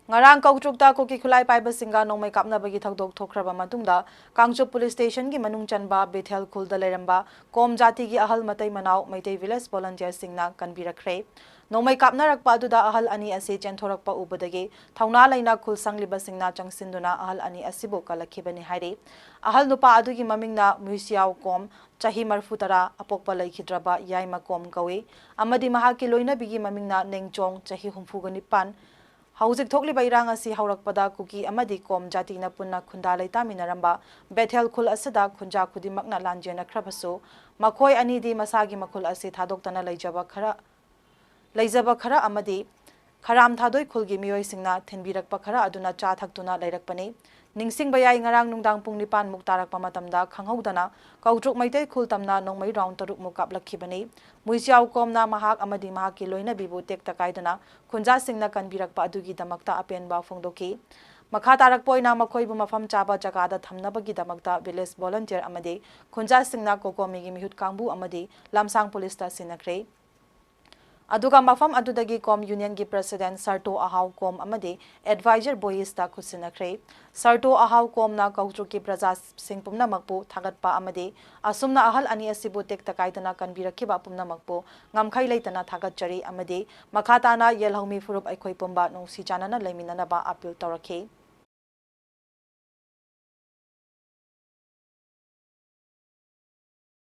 Ngarang kautrukta Kuki Khulai Paiba Singa Nongmei Kapnabagi Thokdok Thokhraba Matungda Kangchup Police Station gi Manung Chanba Bethel Khul da leramba Kom Jati gi Ahal Matai Manau Maitai Village Volunteer Singna Kanbirakre Nongmei Kapnarakpa aduda Ahal ani ase Chenthorakpa ubadagi Thauna laina Khul sangliba Singna Changsinduna Ahal ani asibu kalakhibani hairi Ahal nupa adugi mamingna Muisiao Kom Chahi Marfutara Apokpa Laikhidraba Yaima Kom Kawi Amadi Mahaki Loina Bigi mamingna Nengchong Chahi Humfugani Haujik Thokliba irang asi haurakpada Kuki amadi Kom Jati na punna Khunda laitaminaramba Bethel Khul asada Khunja Khudimakna lanjena khrabasu Makhoi anidi masagi makhul asi thadoktana leijaba khara amadi Kharam thadoi khulgi miyoi singna thenbirakpa khara aduna cha thaktuna leirakpani Ningsingba yai ngarang nungdang pung 9 muk tarakpa matamda khanghaudana kautruk maitai khul tamna nongmei round 3 muk kaplakhibani Muisiao komna mahak amadi mahaki loina bibu tekta kaidana Khunja singna kanbirakpa adugi damakta apenba phongdoki Makha tarakpoina makhoibu mafam chaba jagada thamnabagi damakta village volunteer amadi Khunja singna kokomigi mihut kangbu amadi lamsang police ta sinakre Aduga mafam adudagi Kom Union gi President Sarto Ahau Kom amadi Advisor Boyista Khusinakre Sarto Ahau Kom na Kautruki Praja Singpumna Makpu Thagatpa amadi Asumna Ahal ani asibu tekta kaidana kanbirakiba pumna makpu ngamkhai leitana thagatchari amadi Makhatana Yelhaumi Furup Aikhoi Pumba Nungsi Chanana Leiminanaba appeal Torake